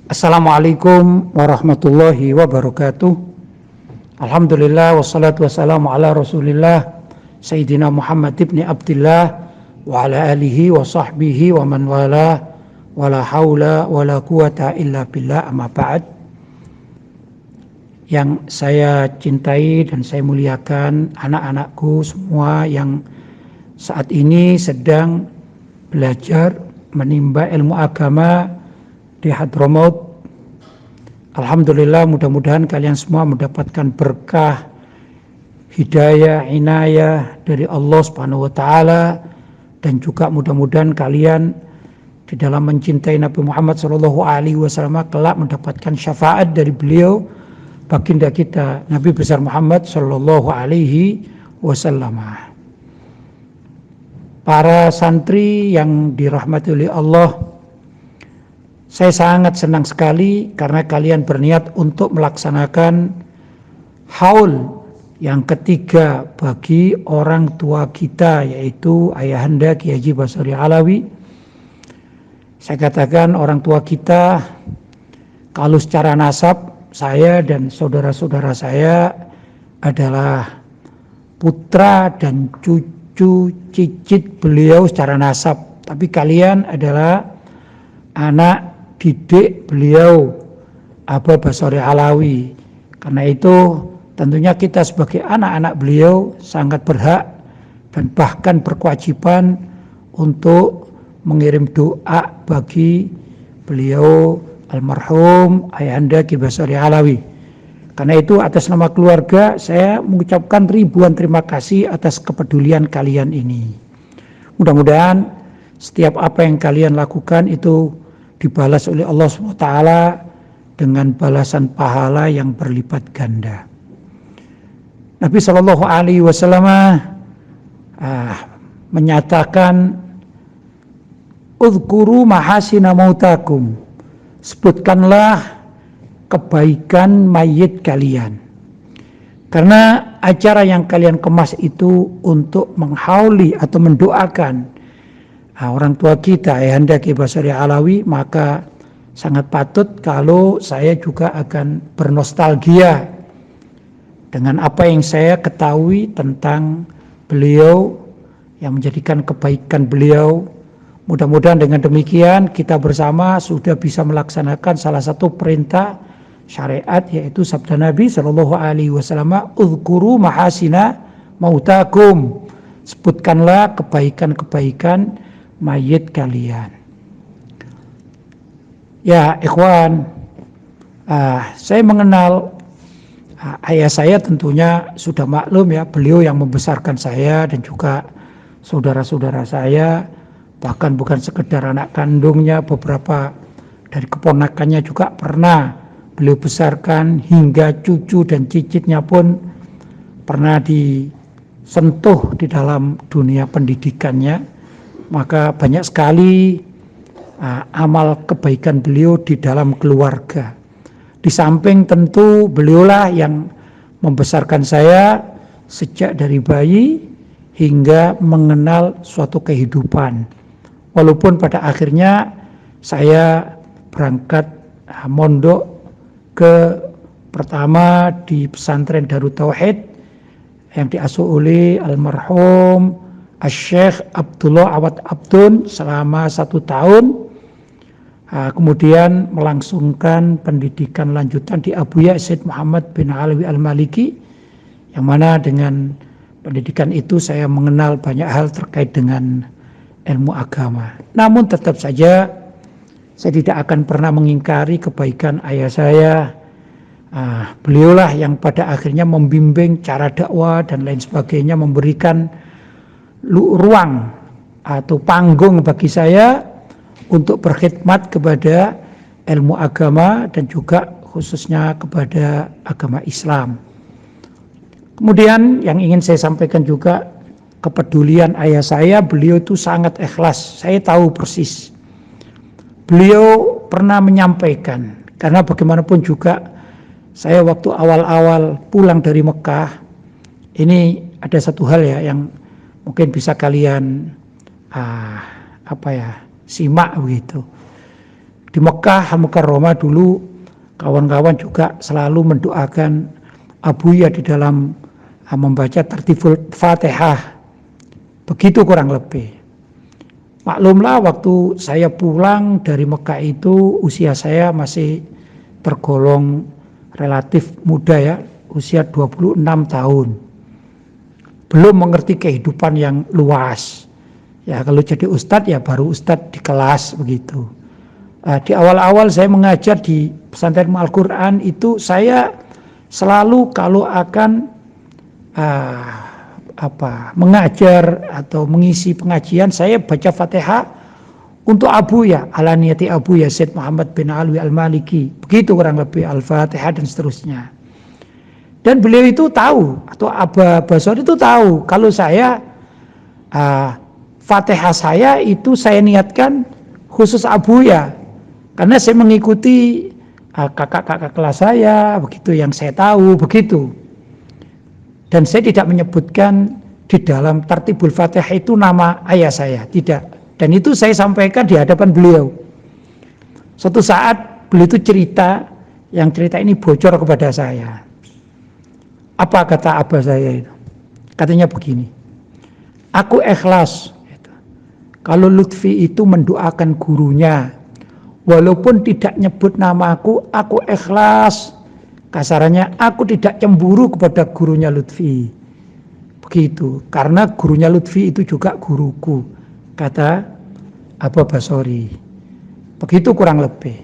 Assalamualaikum warahmatullahi wabarakatuh. Alhamdulillah wassalatu wassalamu ala Rasulillah Sayyidina Muhammad ibn Abdillah wa ala alihi wa sahbihi wa man wala wala haula wala quwata illa billah, amma ba'd. Yang saya cintai dan saya muliakan anak-anakku semua yang saat ini sedang belajar menimba ilmu agama di Hadramaut. Alhamdulillah, mudah-mudahan kalian semua mendapatkan berkah, hidayah, inayah dari Allah Subhanahu wa taala, dan juga mudah-mudahan kalian di dalam mencintai Nabi Muhammad sallallahu alaihi wasallam kelak mendapatkan syafaat dari beliau, baginda kita Nabi besar Muhammad sallallahu alaihi wasallam. Para santri yang dirahmati oleh Allah, saya sangat senang sekali karena kalian berniat untuk melaksanakan haul yang ketiga bagi orang tua kita, yaitu Ayahanda Kiai Haji Basori Alawi. Saya katakan orang tua kita, kalau secara nasab saya dan saudara-saudara saya adalah putra dan cucu cicit beliau secara nasab, tapi kalian adalah anak didik beliau Aba Basori Alawi. Karena itu tentunya kita sebagai anak-anak beliau sangat berhak dan bahkan berkewajiban untuk mengirim doa bagi beliau almarhum Ayahanda Kiai Basori Alawi. Karena itu atas nama keluarga saya mengucapkan ribuan terima kasih atas kepedulian kalian ini. Mudah-mudahan setiap apa yang kalian lakukan itu dibalas oleh Allah SWT dengan balasan pahala yang berlipat ganda. Nabi Shallallahu Alaihi Wasallam menyatakan, "Udhkuru mahasina mautakum," sebutkanlah kebaikan mayit kalian. Karena acara yang kalian kemas itu untuk menghauli atau mendoakan orang tua kita Ayahanda Kiai Basori Alawi, maka sangat patut kalau saya juga akan bernostalgia dengan apa yang saya ketahui tentang beliau yang menjadikan kebaikan beliau. Mudah-mudahan dengan demikian kita bersama sudah bisa melaksanakan salah satu perintah syariat, yaitu sabda Nabi Shallallahu Alaihi Wasallam, "Udhkuru mahasina mautakum," sebutkanlah kebaikan-kebaikan mayit kalian. Ya ikhwan, saya mengenal ayah saya, tentunya sudah maklum ya, beliau yang membesarkan saya dan juga saudara-saudara saya, bahkan bukan sekedar anak kandungnya, beberapa dari keponakannya juga pernah beliau besarkan, hingga cucu dan cicitnya pun pernah disentuh di dalam dunia pendidikannya. Maka banyak sekali amal kebaikan beliau di dalam keluarga. Di samping tentu beliaulah yang membesarkan saya sejak dari bayi hingga mengenal suatu kehidupan. Walaupun pada akhirnya saya berangkat mondok ke pertama di pesantren Darut Tauhid yang diasuh oleh almarhum Syekh Abdullah Awad Abdun selama 1 tahun. Kemudian melangsungkan pendidikan lanjutan di Abuya Said Muhammad bin Alawi Al-Maliki, yang mana dengan pendidikan itu saya mengenal banyak hal terkait dengan ilmu agama. Namun tetap saja saya tidak akan pernah mengingkari kebaikan ayah saya. Beliaulah yang pada akhirnya membimbing cara dakwah dan lain sebagainya, memberikan ruang atau panggung bagi saya untuk berkhidmat kepada ilmu agama dan juga khususnya kepada agama Islam. Kemudian yang ingin saya sampaikan juga, kepedulian ayah saya, beliau itu sangat ikhlas. Saya tahu persis beliau pernah menyampaikan, karena bagaimanapun juga saya waktu awal-awal pulang dari Mekah, ini ada satu hal ya yang mungkin bisa kalian simak begitu. Di Mekah Mukarramah dulu kawan-kawan juga selalu mendoakan Abuya di dalam membaca tertibul Fatihah. Begitu kurang lebih. Maklumlah waktu saya pulang dari Mekah itu usia saya masih tergolong relatif muda ya, usia 26 tahun. Belum mengerti kehidupan yang luas. Ya kalau jadi ustadz ya baru ustadz di kelas begitu. Di awal-awal saya mengajar di pesantren Al-Quran itu saya selalu kalau akan mengajar atau mengisi pengajian saya baca Fatihah untuk Abuya, ala niyati Abuya Said Muhammad bin Alwi Al-Maliki. Begitu kurang lebih Al-Fatihah dan seterusnya. Dan beliau itu tahu atau Aba Basori itu tahu kalau saya Fatihah saya itu saya niatkan khusus Abuya. Karena saya mengikuti kakak-kakak kelas saya, begitu yang saya tahu, begitu. Dan saya tidak menyebutkan di dalam Tartibul Fatihah itu nama ayah saya, tidak. Dan itu saya sampaikan di hadapan beliau. Suatu saat beliau itu cerita, yang cerita ini bocor kepada saya. Apa kata abah saya itu? Katanya begini, aku ikhlas. Kalau Lutfi itu mendoakan gurunya, walaupun tidak nyebut namaku, aku ikhlas. Kasarannya, aku tidak cemburu kepada gurunya Lutfi. Begitu, karena gurunya Lutfi itu juga guruku, kata Aba Basori. Begitu kurang lebih.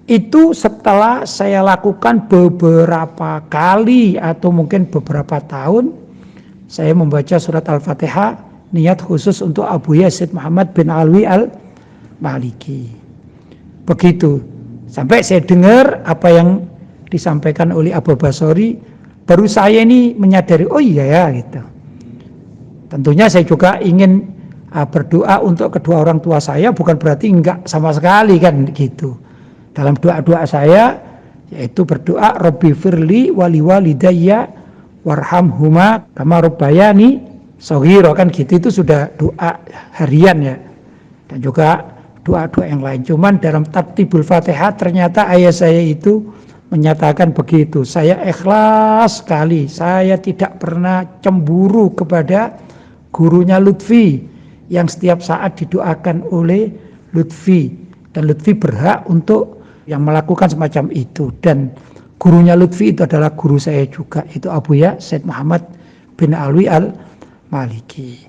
Itu setelah saya lakukan beberapa kali atau mungkin beberapa tahun, saya membaca surat Al-Fatihah, niat khusus untuk Abuya Said Muhammad bin Alwi Al-Maliki. Begitu, sampai saya dengar apa yang disampaikan oleh Aba Basori, baru saya ini menyadari, oh iya ya gitu. Tentunya saya juga ingin berdoa untuk kedua orang tua saya, bukan berarti enggak sama sekali kan gitu. Dalam doa-doa saya yaitu berdoa Rabbi firli wali walidayya warhamhuma kama rabbayani shaghira, kan gitu. Itu sudah doa harian ya. Dan juga doa-doa yang lain. Cuman dalam Tartibul Fatihah ternyata ayah saya itu menyatakan begitu. Saya ikhlas sekali. Saya tidak pernah cemburu kepada gurunya Lutfi yang setiap saat didoakan oleh Lutfi. Dan Lutfi berhak untuk yang melakukan semacam itu. Dan gurunya Lutfi itu adalah guru saya juga. Itu Abuya Said Muhammad bin Alwi Al-Maliki.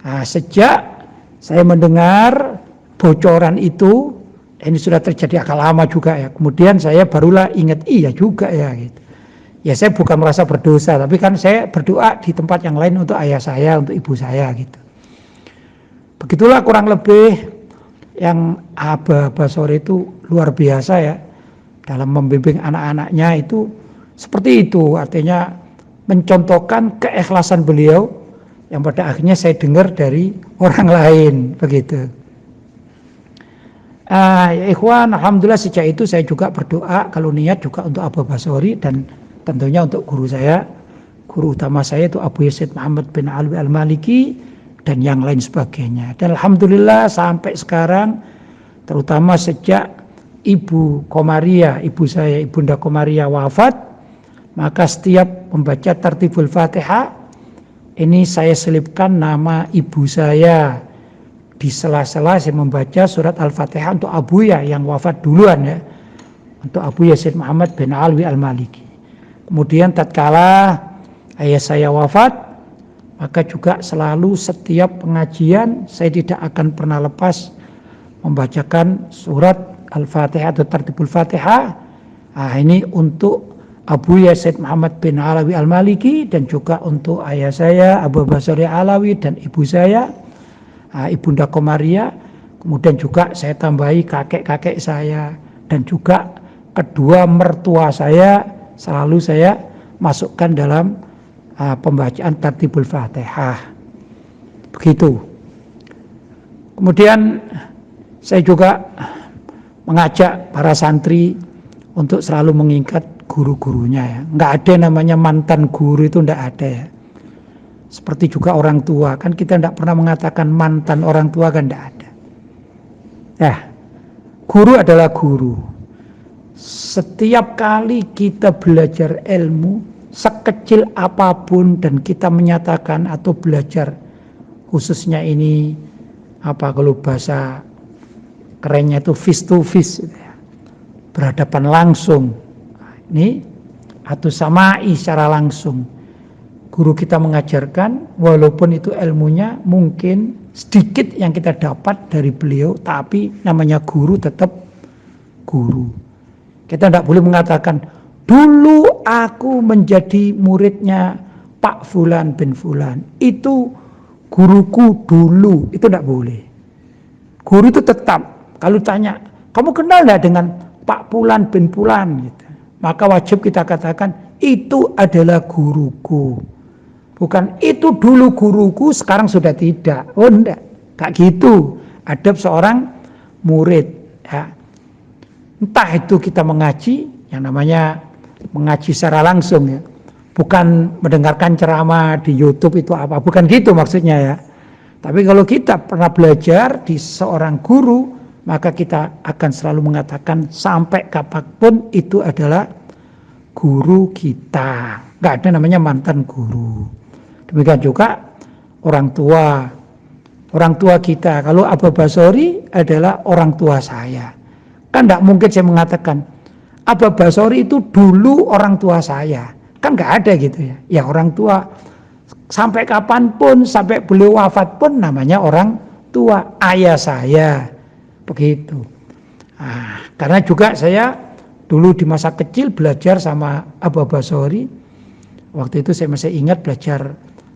Nah, sejak saya mendengar bocoran itu, ini sudah terjadi agak lama juga ya. Kemudian saya barulah ingat, iya juga ya gitu. Ya saya bukan merasa berdosa, tapi kan saya berdoa di tempat yang lain untuk ayah saya, untuk ibu saya gitu. Begitulah kurang lebih yang Aba Basori itu luar biasa ya. Dalam membimbing anak-anaknya itu seperti itu. Artinya mencontohkan keikhlasan beliau yang pada akhirnya saya dengar dari orang lain begitu. Ya ikhwan, alhamdulillah sejak itu saya juga berdoa kalau niat juga untuk Aba Basori dan tentunya untuk guru saya, guru utama saya itu Abu Yazid Muhammad bin Alwi Al-Maliki dan yang lain sebagainya. Dan alhamdulillah sampai sekarang, terutama sejak Ibu Komaria, ibu saya, Ibunda Komaria wafat, maka setiap membaca Tartibul Fatihah ini saya selipkan nama ibu saya. Di sela-sela saya membaca surat Al-Fatihah untuk Abuya yang wafat duluan ya, untuk Abu Yazid Muhammad bin Alwi Al-Maliki. Kemudian tatkala ayah saya wafat, maka juga selalu setiap pengajian saya tidak akan pernah lepas membacakan surat Al-Fatihah atau Tartibul Fatihah. Ini untuk Abu Yazid Muhammad bin Alwi Al-Maliki dan juga untuk ayah saya Abu Basori Alawi dan ibu saya Ibunda Komaria. Kemudian juga saya tambahi kakek-kakek saya dan juga kedua mertua saya selalu saya masukkan dalam pembacaan Tartibul Fatihah. Begitu. Kemudian saya juga mengajak para santri untuk selalu mengingat guru-gurunya ya. Enggak ada namanya mantan guru, itu enggak ada ya. Seperti juga orang tua, kan kita enggak pernah mengatakan mantan orang tua, kan enggak ada. Ya, Guru adalah guru. Setiap kali kita belajar ilmu, sekecil apapun dan kita menyatakan atau belajar, khususnya ini kalau bahasa kerennya itu face to face, berhadapan langsung. Ini atau samai secara langsung. Guru kita mengajarkan, walaupun itu ilmunya mungkin sedikit yang kita dapat dari beliau, tapi namanya guru tetap guru. Kita tidak boleh mengatakan, dulu aku menjadi muridnya Pak Fulan bin Fulan, itu guruku dulu, itu tidak boleh. Guru itu tetap, kalau tanya, kamu kenal tidak dengan Pak Fulan bin Fulan? Gitu. Maka wajib kita katakan, itu adalah guruku. Bukan itu dulu guruku, sekarang sudah tidak. Oh enggak, gak gitu. Adab seorang murid. Ya. Entah itu kita mengaji, yang namanya mengaji secara langsung ya. Bukan mendengarkan ceramah di YouTube itu apa, bukan gitu maksudnya ya. Tapi kalau kita pernah belajar di seorang guru, maka kita akan selalu mengatakan sampai kapanpun itu adalah guru kita. Gak ada namanya mantan guru. Demikian juga orang tua. Orang tua kita, kalau Abu Basori adalah orang tua saya. Kan tidak mungkin saya mengatakan, Abu Basori itu dulu orang tua saya. Kan nggak ada gitu ya. Ya orang tua, sampai kapanpun, sampai beliau wafat pun namanya orang tua. Ayah saya, begitu. Nah, karena juga saya dulu di masa kecil belajar sama Abu Basori. Waktu itu saya masih ingat belajar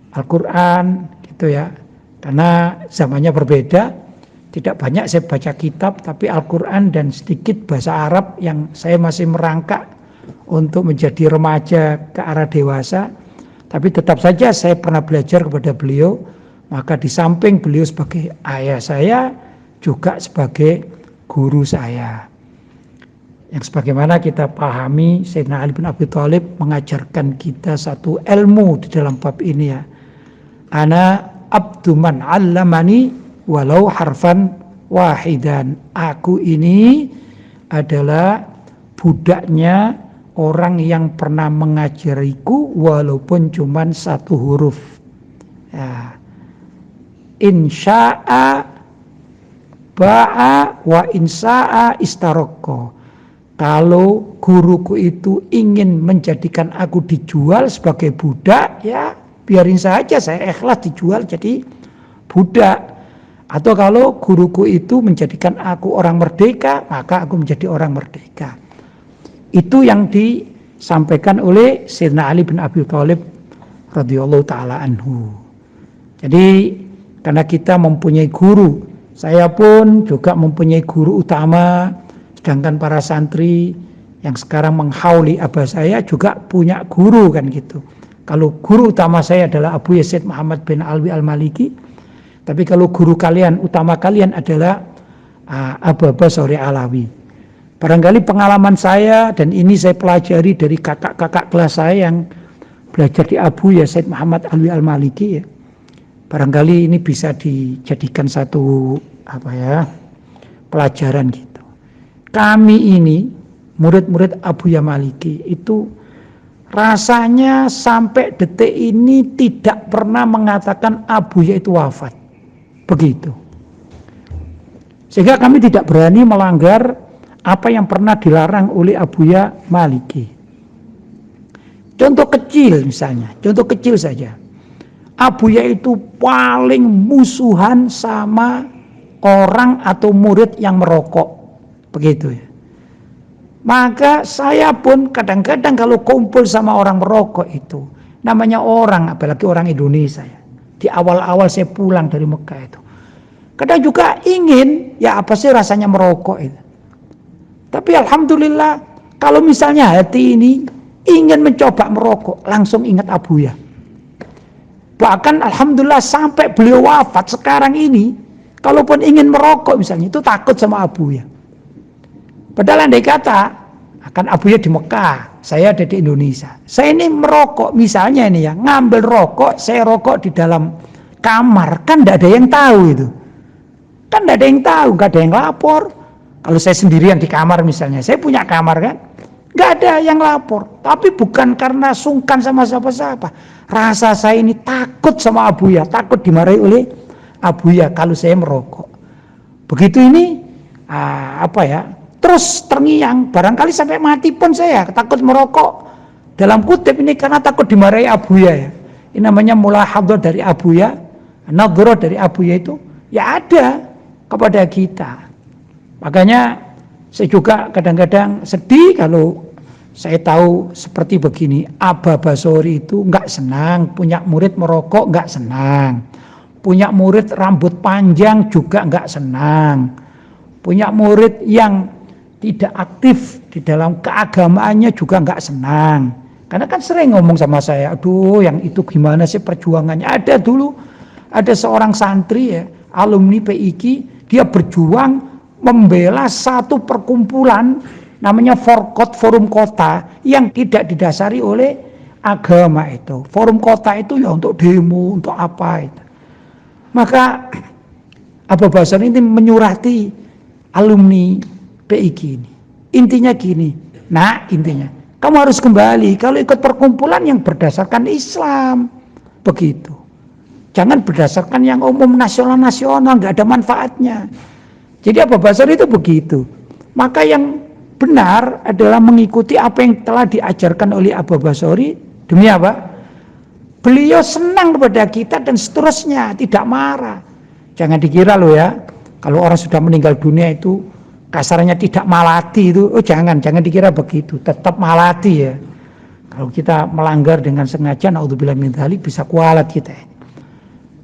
Al-Quran gitu ya, karena zamannya berbeda, tidak banyak saya baca kitab, tapi Al-Quran dan sedikit bahasa Arab yang saya masih merangkak untuk menjadi remaja ke arah dewasa. Tapi tetap saja saya pernah belajar kepada beliau, maka di samping beliau sebagai ayah saya, juga sebagai guru saya. Yang sebagaimana kita pahami, Sayyidina Ali bin Abi Thalib mengajarkan kita satu ilmu di dalam bab ini ya. Ana abdu man 'allamani walau harfan wahidan. Aku ini adalah budaknya orang yang pernah mengajariku walaupun cuma satu huruf. Ya. Insya'a ba'a wa insya'a istaroko. Kalau guruku itu ingin menjadikan aku dijual sebagai budak, ya biarin saja, saya ikhlas dijual jadi budak. Atau kalau guruku itu menjadikan aku orang merdeka, maka aku menjadi orang merdeka. Itu yang disampaikan oleh Sayyidina Ali bin Abi Thalib radhiyallahu taala anhu. Jadi karena kita mempunyai guru, saya pun juga mempunyai guru utama, sedangkan para santri yang sekarang menghauli abah saya juga punya guru kan gitu. Kalau guru utama saya adalah Abu Yazid Muhammad bin Alwi Al-Maliki, tapi kalau guru kalian, utama kalian adalah Abu Basori Alawi. Barangkali pengalaman saya, dan ini saya pelajari dari kakak-kakak kelas saya yang belajar di Abu Yazid Muhammad Alwi Al-Maliki ya. Barangkali ini bisa dijadikan satu pelajaran gitu. Kami ini murid-murid Abu Yazid Maliki itu rasanya sampai detik ini tidak pernah mengatakan Abuya itu wafat. Begitu. Sehingga kami tidak berani melanggar apa yang pernah dilarang oleh Abuya Maliki. Contoh kecil misalnya, contoh kecil saja. Abuya itu paling musuhan sama orang atau murid yang merokok. Begitu ya. Maka saya pun kadang-kadang kalau kumpul sama orang merokok itu, namanya orang, apalagi orang Indonesia ya. Di awal-awal saya pulang dari Mekah itu, kadang juga ingin, ya apa sih rasanya merokok itu. Tapi alhamdulillah, kalau misalnya hati ini ingin mencoba merokok, langsung ingat Abuya. Bahkan alhamdulillah sampai beliau wafat sekarang ini, kalaupun ingin merokok misalnya, itu takut sama Abuya. Padahal andai kata akan Abuya di Mekah, saya ada di Indonesia. Saya ini merokok misalnya ini ya, ngambil rokok, saya rokok di dalam kamar, kan tidak ada yang tahu itu. Kan tidak ada yang tahu, nggak ada yang lapor. Kalau saya sendirian di kamar misalnya, saya punya kamar kan, nggak ada yang lapor. Tapi bukan karena sungkan sama siapa-siapa. Rasa saya ini takut sama Abuya, takut dimarahi oleh Abuya kalau saya merokok. Begitu ini, terus terngiang, barangkali sampai mati pun saya takut merokok. Dalam kutip ini karena takut dimarahi Abuya ya. Ini namanya mulahadhah dari Abuya, nadhrah dari Abuya itu ya ada kepada kita. Makanya saya juga kadang-kadang sedih kalau saya tahu seperti begini. Aba Basori itu nggak senang punya murid merokok, nggak senang. Punya murid rambut panjang juga nggak senang. Punya murid yang tidak aktif di dalam keagamaannya juga nggak senang. Karena kan sering ngomong sama saya, aduh yang itu gimana sih perjuangannya. Ada dulu, ada seorang santri ya, alumni PIK, dia berjuang membela satu perkumpulan namanya Forkot, Forum Kota, yang tidak didasari oleh agama itu. Forum Kota itu ya untuk demo, untuk apa itu. Maka Abu Basar ini menyurati alumni PIK ini. Intinya gini, intinya kamu harus kembali kalau ikut perkumpulan yang berdasarkan Islam, begitu. Jangan berdasarkan yang umum nasional-nasional, nggak ada manfaatnya. Jadi Abu Basar itu begitu. Maka yang benar adalah mengikuti apa yang telah diajarkan oleh Abu Basari. Demi apa? Beliau senang kepada kita dan seterusnya, tidak marah. Jangan dikira loh ya, kalau orang sudah meninggal dunia itu kasarnya tidak malati itu, jangan dikira begitu, tetap malati ya. Kalau kita melanggar dengan sengaja, naudzubillah min dzalik, bisa kualat kita.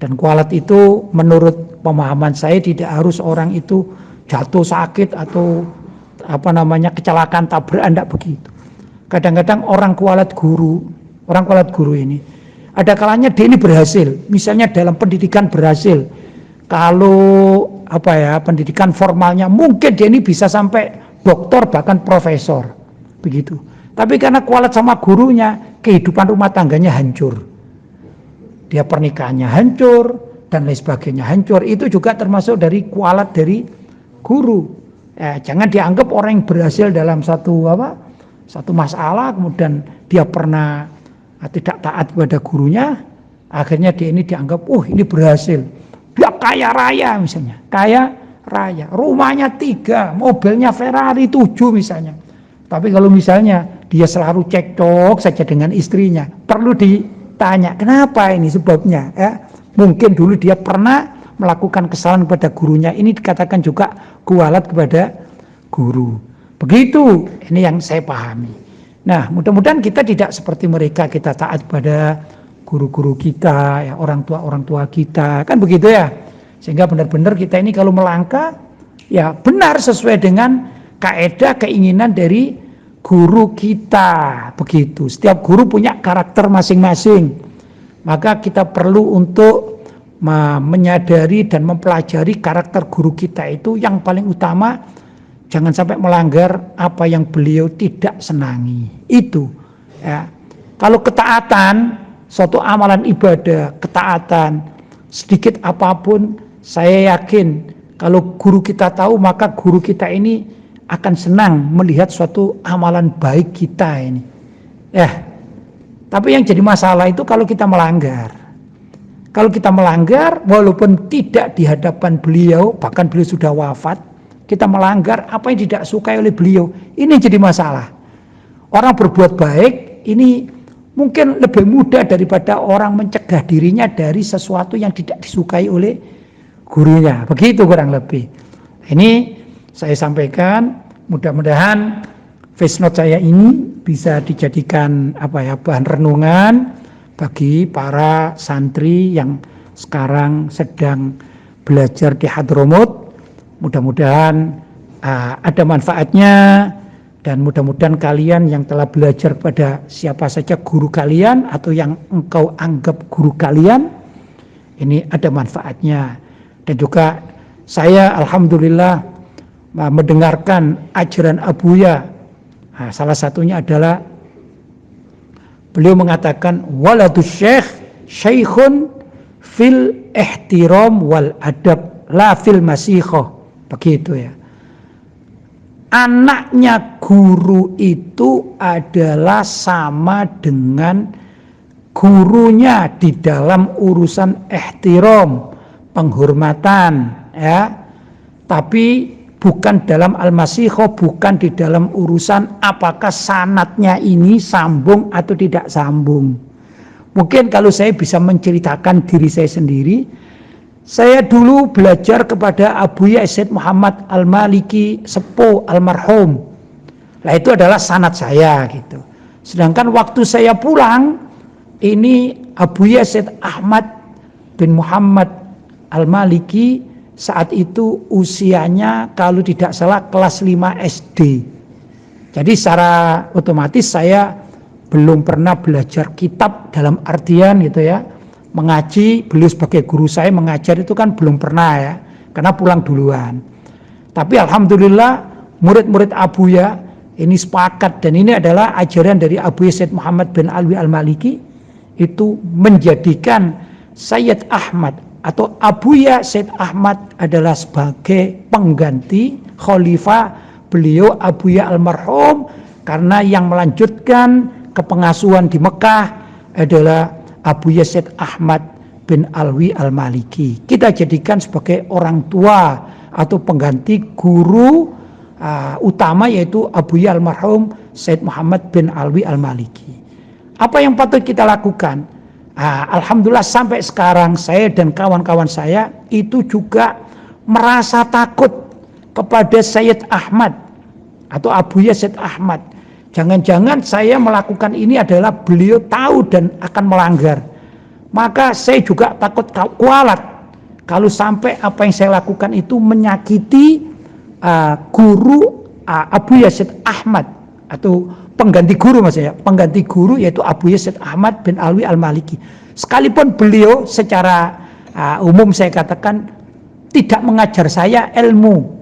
Dan kualat itu menurut pemahaman saya tidak harus orang itu jatuh sakit atau kecelakaan tabrakan, tidak begitu. Kadang-kadang orang kualat guru ini ada kalanya dia ini berhasil, misalnya dalam pendidikan berhasil. Kalau pendidikan formalnya mungkin dia ini bisa sampai doktor bahkan profesor, begitu. Tapi karena kualat sama gurunya, kehidupan rumah tangganya hancur. Dia pernikahannya hancur dan lain sebagainya hancur. Itu juga termasuk dari kualat dari guru. Jangan dianggap orang yang berhasil dalam satu masalah kemudian dia pernah tidak taat kepada gurunya, akhirnya dia ini dianggap ini berhasil. Dia kaya raya misalnya, kaya raya, rumahnya 3, mobilnya Ferrari 7 misalnya. Tapi kalau misalnya dia selalu cekcok saja dengan istrinya, perlu ditanya kenapa ini sebabnya ya. Mungkin dulu dia pernah melakukan kesalahan kepada gurunya, ini dikatakan juga kualat kepada guru. Begitu, ini yang saya pahami. Nah, mudah-mudahan kita tidak seperti mereka, kita taat pada guru-guru kita, ya, orang tua kita, kan begitu ya. Sehingga benar-benar kita ini kalau melangkah, ya benar sesuai dengan kaidah keinginan dari guru kita, begitu. Setiap guru punya karakter masing-masing. Maka kita perlu untuk menyadari dan mempelajari karakter guru kita itu yang paling utama. Jangan sampai melanggar apa yang beliau tidak senangi. Itu ya. Kalau ketaatan, suatu amalan ibadah, ketaatan sedikit apapun, saya yakin kalau guru kita tahu, maka guru kita ini akan senang melihat suatu amalan baik kita ini. Ya. Tapi yang jadi masalah itu kalau kita melanggar. Kalau kita melanggar walaupun tidak di hadapan beliau, bahkan beliau sudah wafat, kita melanggar apa yang tidak sukai oleh beliau, ini jadi masalah. Orang berbuat baik ini mungkin lebih mudah daripada orang mencegah dirinya dari sesuatu yang tidak disukai oleh gurunya. Begitu kurang lebih. Ini saya sampaikan, mudah-mudahan voice note saya ini bisa dijadikan bahan renungan bagi para santri yang sekarang sedang belajar di Hadramut. Mudah-mudahan ada manfaatnya dan mudah-mudahan kalian yang telah belajar pada siapa saja guru kalian atau yang engkau anggap guru kalian ini ada manfaatnya. Dan juga saya alhamdulillah mendengarkan ajaran Abuya. Salah satunya adalah beliau mengatakan waladus syekhun fil ihtiram wal adab la fil masikhah. Begitu ya. anaknya guru itu adalah sama dengan gurunya di dalam urusan ihtiram, penghormatan, ya. Tapi bukan dalam al-masihah, bukan di dalam urusan apakah sanadnya ini sambung atau tidak sambung. Mungkin kalau saya bisa menceritakan diri saya sendiri, saya dulu belajar kepada Abuya Said Muhammad Al-Maliki Sepuh almarhum. Nah, itu adalah sanad saya gitu. Sedangkan waktu saya pulang, ini Abuya Said Ahmad bin Muhammad Al-Maliki saat itu usianya kalau tidak salah kelas 5 SD. Jadi secara otomatis saya belum pernah belajar kitab dalam artian gitu ya, mengaji, beliau sebagai guru saya mengajar itu kan belum pernah ya, karena pulang duluan. Tapi alhamdulillah murid-murid Abuya ini sepakat, dan ini adalah ajaran dari Abuya Said Muhammad bin Alwi Al-Maliki, itu menjadikan Sayyid Ahmad atau Abuya Said Ahmad adalah sebagai pengganti khalifah beliau Abuya almarhum, karena yang melanjutkan kepengasuhan di Mekah adalah Abuya Said Ahmad bin Alwi Al-Maliki. Kita jadikan sebagai orang tua atau pengganti guru utama, yaitu Abuya almarhum Said Muhammad bin Alwi Al-Maliki. Apa yang patut kita lakukan? Alhamdulillah sampai sekarang saya dan kawan-kawan saya itu juga merasa takut kepada Sayyid Ahmad atau Abuya Said Ahmad. Jangan-jangan saya melakukan ini adalah beliau tahu dan akan melanggar. Maka saya juga takut kualat kalau sampai apa yang saya lakukan itu menyakiti guru Abuya Said Ahmad atau pengganti guru, maksudnya pengganti guru, yaitu Abuya Said Ahmad bin Alwi Al-Maliki. Sekalipun beliau secara umum saya katakan tidak mengajar saya ilmu,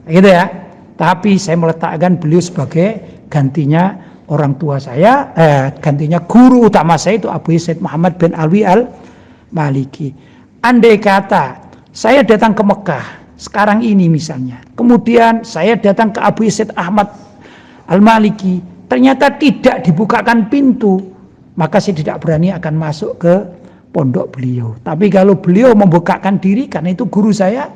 gitu ya. Tapi saya meletakkan beliau sebagai gantinya orang tua saya, gantinya guru utama saya itu Abuya Said Muhammad bin Alwi Al-Maliki. Andai kata saya datang ke Mekah sekarang ini misalnya, kemudian saya datang ke Abuya Said Ahmad Al-Maliki, ternyata tidak dibukakan pintu, maka saya tidak berani akan masuk ke pondok beliau. Tapi kalau beliau membukakan diri, karena itu guru saya,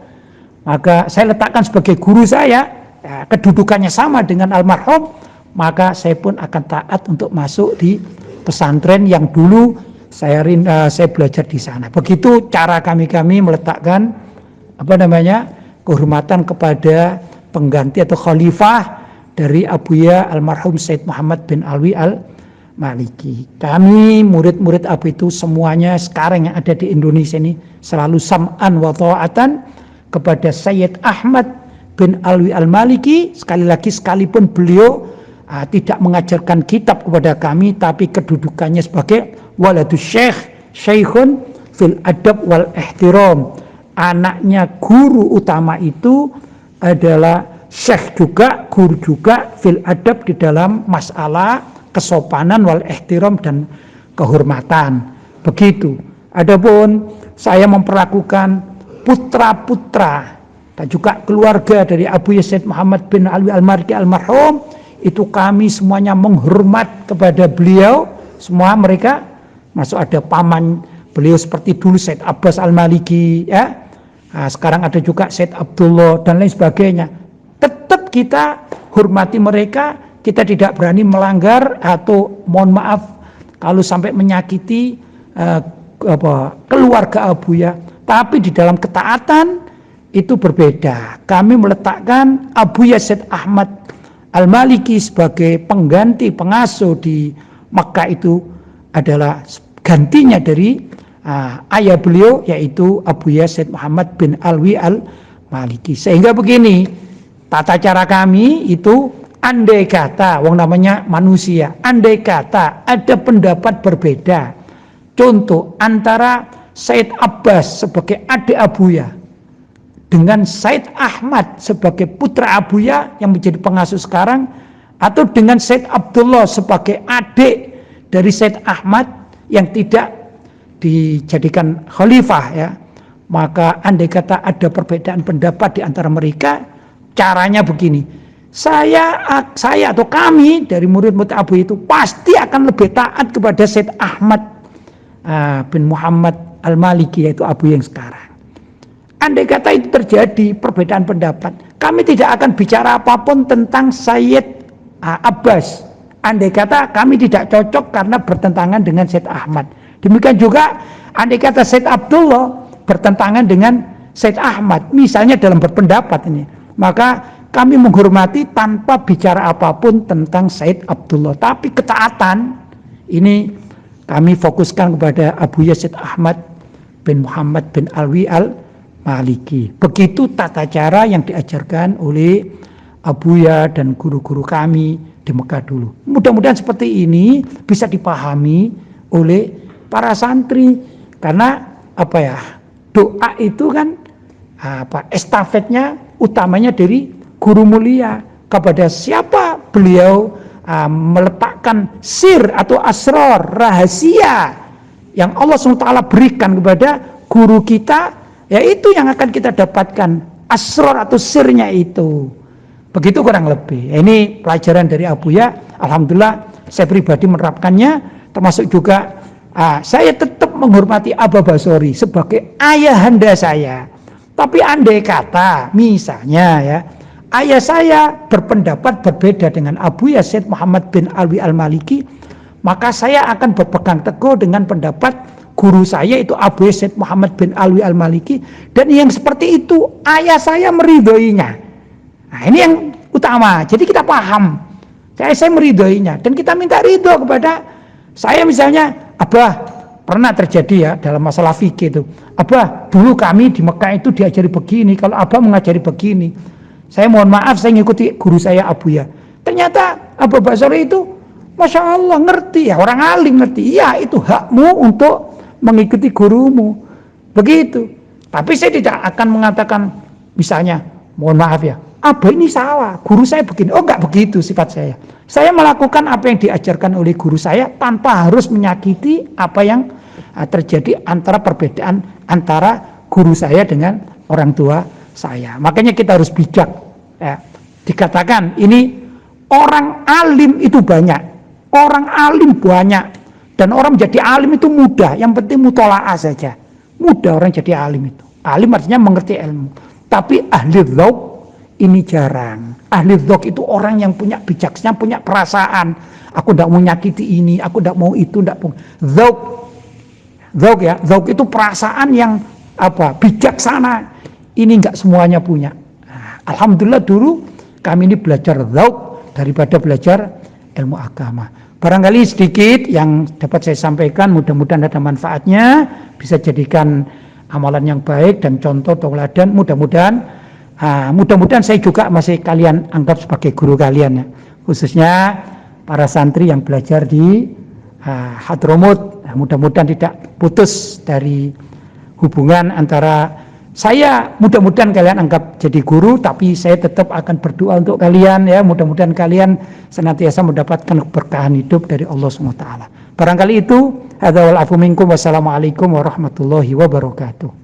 maka saya letakkan sebagai guru saya, kedudukannya sama dengan almarhum, maka saya pun akan taat untuk masuk di pesantren yang dulu saya belajar di sana. Begitu cara kami meletakkan kehormatan kepada pengganti atau khalifah dari Abuya almarhum Said Muhammad bin Alwi Al-Maliki. Kami murid-murid Abu itu semuanya sekarang yang ada di Indonesia ini selalu sam'an wa ta'atan kepada Sayyid Ahmad bin Alwi Al-Maliki. Sekali lagi, sekalipun beliau tidak mengajarkan kitab kepada kami, tapi kedudukannya sebagai waladus syekh, syekhun fil adab wal ihtiram. Anaknya guru utama itu adalah syekh juga, guru juga fil adab, di dalam masalah kesopanan wal ihtiram dan kehormatan. Begitu. Adapun saya memperlakukan putra-putra dan juga keluarga dari Abuya Said Muhammad bin Alwi Al-Maliki almarhum, itu kami semuanya menghormat kepada beliau. Semua mereka, masuk ada paman beliau seperti dulu Said Abbas Al-Maliki, ya. Sekarang ada juga Said Abdullah dan lain sebagainya. Tetap kita hormati mereka, kita tidak berani melanggar atau mohon maaf kalau sampai menyakiti keluarga Abuya. Tapi di dalam ketaatan itu berbeda. Kami meletakkan Abuya Said Ahmad Al-Maliki sebagai pengganti pengasuh di Makkah, itu adalah gantinya dari ayah beliau, yaitu Abuya Said Muhammad bin Alwi Al-Maliki. Sehingga begini tata cara kami itu, andai kata, wong namanya manusia, andai kata ada pendapat berbeda, contoh antara Said Abbas sebagai adik Abuya dengan Said Ahmad sebagai putra Abuya yang menjadi pengasuh sekarang, atau dengan Said Abdullah sebagai adik dari Said Ahmad yang tidak dijadikan khalifah, ya, maka andai kata ada perbedaan pendapat di antara mereka, caranya begini: saya atau kami dari murid-murid Abu itu pasti akan lebih taat kepada Syed Ahmad bin Muhammad Al-Maliki, yaitu Abu yang sekarang. Andai kata itu terjadi perbedaan pendapat, kami tidak akan bicara apapun tentang Syed Abbas. Andai kata kami tidak cocok karena bertentangan dengan Syed Ahmad. Demikian juga andai kata Syed Abdullah bertentangan dengan Syed Ahmad, misalnya dalam berpendapat ini, maka kami menghormati tanpa bicara apapun tentang Syed Abdullah. Tapi ketaatan ini kami fokuskan kepada Abu Yazid Ahmad bin Muhammad bin Alwi Al-Maliki. Begitu tata cara yang diajarkan oleh Abuya dan guru-guru kami di Mekah dulu. Mudah-mudahan seperti ini bisa dipahami oleh para santri, karena doa itu kan estafetnya utamanya dari guru mulia. Kepada siapa beliau meletakkan sir atau asrar, rahasia yang Allah SWT berikan kepada guru kita, yaitu yang akan kita dapatkan asrar atau sirnya itu. Begitu kurang lebih. Ini pelajaran dari Abuya. Alhamdulillah saya pribadi menerapkannya, termasuk juga saya tetap menghormati Aba Basori sebagai ayahanda saya. Tapi andai kata misalnya ya, ayah saya berpendapat berbeda dengan Abu Yazid Muhammad bin Alwi Al-Maliki, maka saya akan berpegang teguh dengan pendapat guru saya, itu Abu Yazid Muhammad bin Alwi Al-Maliki, dan yang seperti itu ayah saya meridhoinya. Nah, ini yang utama. Jadi kita paham, saya meridhoinya dan kita minta ridho kepada saya. Misalnya, Abah, pernah terjadi ya dalam masalah fikih itu, Abah, dulu kami di Mekah itu diajari begini, kalau Abah mengajari begini, saya mohon maaf, saya ngikuti guru saya Abuya. Ternyata Abu Basri itu Masya Allah ngerti ya, orang alim ngerti. Iya, itu hakmu untuk mengikuti gurumu. Begitu. Tapi saya tidak akan mengatakan misalnya, mohon maaf ya, Abah ini salah, guru saya begini. Oh, enggak begitu sifat saya. Saya melakukan apa yang diajarkan oleh guru saya tanpa harus menyakiti apa yang terjadi antara perbedaan antara guru saya dengan orang tua saya. Makanya kita harus bijak ya. Dikatakan ini orang alim itu banyak, orang alim banyak, dan orang menjadi alim itu mudah. Yang penting mutola'ah saja, mudah orang jadi alim itu. Alim artinya mengerti ilmu. Tapi ahli dzauq ini jarang. Ahli dzauq itu orang yang punya bijaksana, punya perasaan. Aku tidak mau nyakiti ini, aku tidak mau itu, tidak mau. Dzauq ya, dzauq itu perasaan yang bijaksana. Ini enggak semuanya punya. Nah, alhamdulillah dulu kami ini belajar dzauq daripada belajar ilmu agama. Barangkali sedikit yang dapat saya sampaikan, mudah-mudahan ada manfaatnya, bisa jadikan amalan yang baik dan contoh tauladan. Mudah-mudahan saya juga masih kalian anggap sebagai guru kalian ya, khususnya para santri yang belajar di Hadramut. Mudah-mudahan tidak putus dari hubungan antara saya, mudah-mudahan kalian anggap jadi guru, tapi saya tetap akan berdoa untuk kalian ya, mudah-mudahan kalian senantiasa mendapatkan keberkahan hidup dari Allah SWT. Barangkali itu, hadzal afu minkum, wassalamualaikum warahmatullahi wabarakatuh.